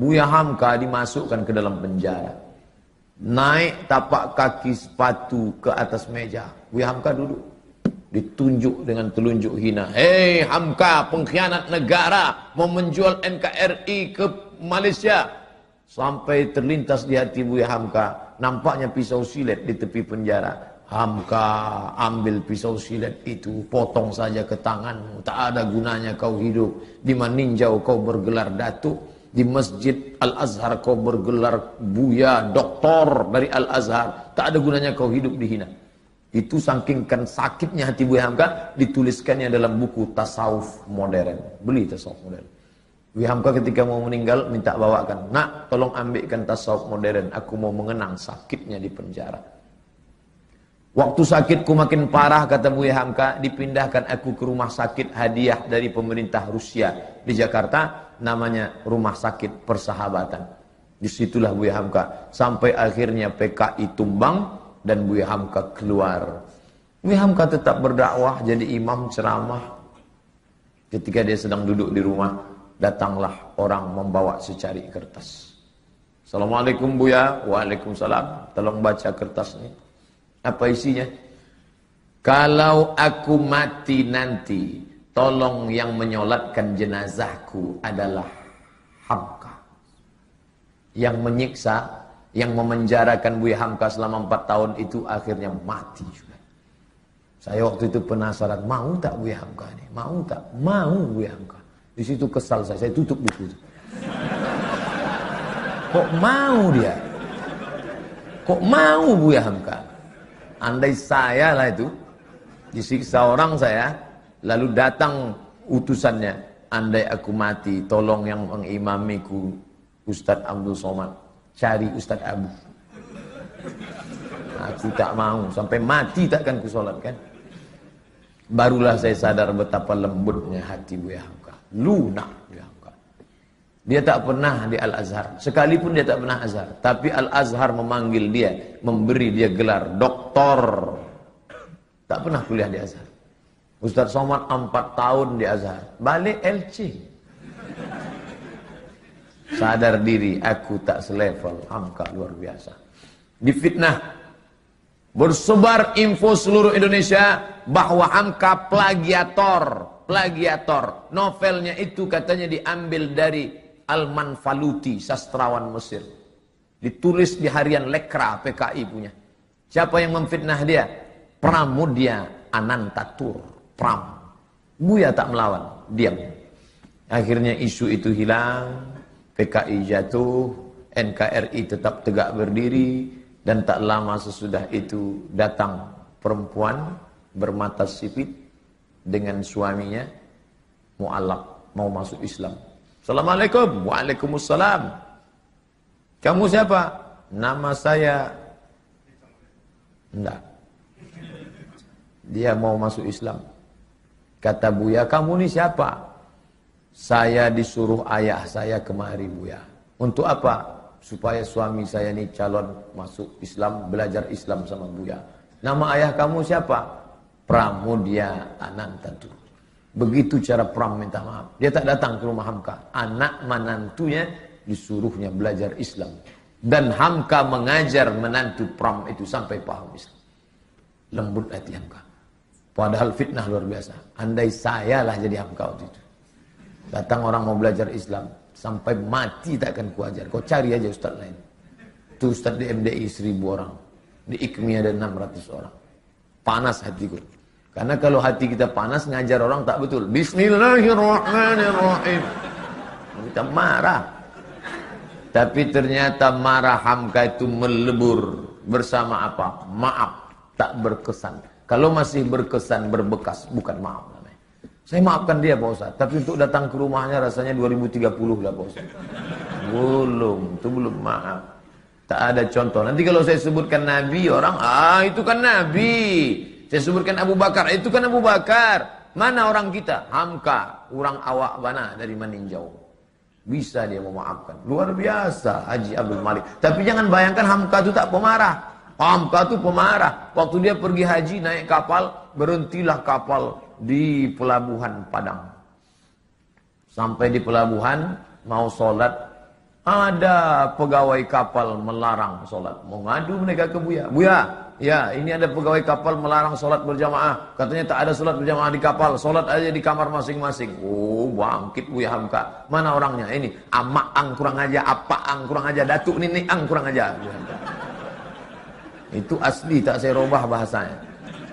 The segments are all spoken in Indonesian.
Buya Hamka dimasukkan ke dalam penjara. Naik tapak kaki sepatu ke atas meja. Buya Hamka duduk. Ditunjuk dengan telunjuk hina. Hei Hamka, pengkhianat negara, mau menjual NKRI ke Malaysia. Sampai terlintas di hati Buya Hamka, nampaknya pisau silet di tepi penjara. Hamka, ambil pisau silet itu, potong saja ke tanganmu. Tak ada gunanya kau hidup. Di Maninjau kau bergelar datuk, di Masjid Al-Azhar kau bergelar buya, doktor dari Al-Azhar. Tak ada gunanya kau hidup dihina. Itu saking sakitnya hati Buya Hamka, dituliskannya dalam buku Tasawuf Modern. Beli Tasawuf Modern. Buya Hamka ketika mau meninggal minta bawakan, nak tolong ambilkan Tasawuf Modern, aku mau mengenang sakitnya di penjara. Waktu sakitku makin parah, kata Buya Hamka, dipindahkan aku ke rumah sakit hadiah dari pemerintah Rusia di Jakarta, namanya Rumah Sakit Persahabatan. Disitulah Buya Hamka sampai akhirnya PKI tumbang dan Buya Hamka keluar. Buya Hamka tetap berdakwah, jadi imam ceramah. Ketika dia sedang duduk di rumah, datanglah orang membawa secari kertas. Assalamualaikum Buya. Waalaikumsalam. Tolong baca kertas ini. Apa isinya? Kalau aku mati nanti, tolong yang menyolatkan jenazahku adalah Hamka. Yang menyiksa, yang memenjarakan Buya Hamka selama 4 tahun itu akhirnya mati juga. Saya waktu itu penasaran, mau tak Buya Hamka ini? Mau tak? Mau Buya Hamka. Di situ kesal saya tutup buku itu. Kok mau dia? Kok mau Buya Hamka? Andai saya lah itu, disiksa orang saya, lalu datang utusannya, andai aku mati, tolong yang mengimamiku Ustadz Abdul Somad. Cari Ustadz Abu. Aku tak mau. Sampai mati takkan ku solatkan. Barulah saya sadar betapa lembutnya hati Buya Hamka. Lunak Buya Hamka. Dia tak pernah di Al-Azhar. Sekalipun dia tak pernah Azhar. Tapi Al-Azhar memanggil dia. Memberi dia gelar doktor. Tak pernah kuliah di Azhar. Ustadz Somad 4 tahun di Azhar. Balik LC. Sadar diri, aku tak selevel. Hamka luar biasa. Difitnah. Bersebar info seluruh Indonesia bahwa Hamka plagiator. Plagiator. Novelnya itu katanya diambil dari Al-Manfaluti, sastrawan Mesir. Ditulis di harian Lekra, PKI punya. Siapa yang memfitnah dia? Pramudia Anantatur. Pram. Buya tak melawan. Diam. Akhirnya isu itu hilang. PKI jatuh, NKRI tetap tegak berdiri, dan tak lama sesudah itu datang perempuan bermata sipit dengan suaminya mu'alaq, mau masuk Islam. Assalamualaikum. Waalaikumsalam. Kamu siapa? Nama saya. Enggak. Dia mau masuk Islam. Kata Buya, kamu ni siapa? Saya disuruh ayah saya kemari Buya. Untuk apa? Supaya suami saya ni calon masuk Islam, belajar Islam sama Buya. Nama ayah kamu siapa? Pramudia Anantatur. Begitu cara Pram minta maaf. Dia tak datang ke rumah Hamka. Anak menantunya disuruhnya belajar Islam. Dan Hamka mengajar menantu Pram itu sampai paham Islam. Lembut hati Hamka. Padahal fitnah luar biasa. Andai saya lah jadi Hamka waktu itu. Datang orang mau belajar Islam. Sampai mati takkan kuajar. Kau cari aja ustaz lain. Itu ustaz di MDI 1000 orang. Di IKMI ada 600 orang. Panas hatiku. Karena kalau hati kita panas, ngajar orang tak betul. Bismillahirrahmanirrahim. Kita marah. Tapi ternyata marah Hamka itu melebur. Bersama apa? Maaf. Tak berkesan. Kalau masih berkesan, berbekas. Bukan maaf. Saya maafkan dia Pak Ustaz, tapi untuk datang ke rumahnya rasanya 2030 lah Pak Ustaz. Belum, itu belum maaf. Tak ada contoh. Nanti kalau saya sebutkan Nabi, orang, itu kan Nabi. Saya sebutkan Abu Bakar, itu kan Abu Bakar. Mana orang kita? Hamka, orang awak bana dari Maninjau. Bisa dia memaafkan. Luar biasa Haji Abdul Malik. Tapi jangan bayangkan Hamka itu tak pemarah. Hamka itu pemarah. Waktu dia pergi haji naik kapal, berhentilah kapal di pelabuhan Padang. Sampai di pelabuhan mau sholat, Ada pegawai kapal melarang sholat. Mau ngadu mereka ke Buya. Buya, ya ini ada pegawai kapal melarang sholat berjamaah. Katanya tak ada sholat berjamaah di kapal. Sholat aja di kamar masing-masing. Oh, bangkit Buya Hamka. Mana orangnya? Ini amak ang kurang aja, apa ang kurang aja, datuk nenek ang kurang aja. Itu asli, tak saya robah bahasanya.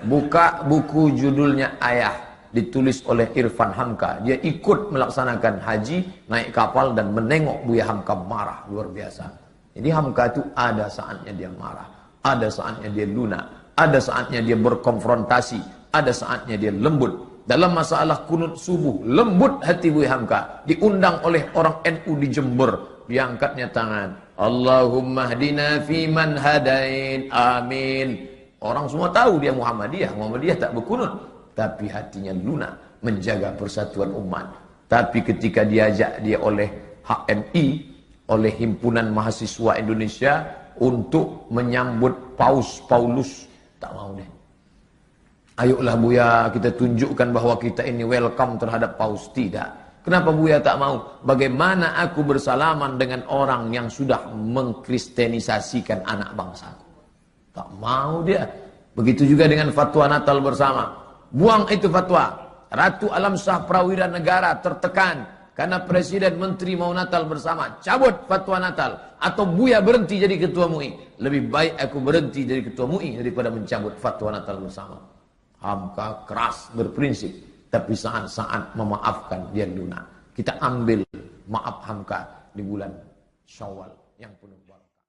Buka buku judulnya Ayah. Ditulis oleh Irfan Hamka. Dia ikut melaksanakan haji, naik kapal dan menengok Buya Hamka marah luar biasa. Jadi Hamka itu ada saatnya dia marah, ada saatnya dia lunak, ada saatnya dia berkonfrontasi, ada saatnya dia lembut. Dalam masalah kunut subuh, lembut hati Buya Hamka. Diundang oleh orang NU di Jember, diangkatnya tangan. Allahumma hdina fiman hadain, amin. Orang semua tahu dia Muhammadiyah. Muhammadiyah tak berkunut. Tapi hatinya lunak menjaga persatuan umat. Tapi ketika diajak dia oleh HMI, oleh Himpunan Mahasiswa Indonesia untuk menyambut Paus Paulus, tak mau deh. Ayolah Buya, kita tunjukkan bahwa kita ini welcome terhadap Paus. Tidak. Kenapa Buya tak mau? Bagaimana aku bersalaman dengan orang yang sudah mengkristenisasikan anak bangsaku? Tak mau dia. Begitu juga dengan fatwa Natal bersama. Buang itu fatwa. Ratu Alam Shah Prawira Negara tertekan karena presiden menteri mau Natal bersama. Cabut fatwa Natal. Atau Buya berhenti jadi ketua MUI. Lebih baik aku berhenti jadi ketua MUI daripada mencabut fatwa Natal bersama. Hamka keras berprinsip. Tapi saat-saat memaafkan dia lunak. Kita ambil maaf Hamka di bulan Syawal yang penuh.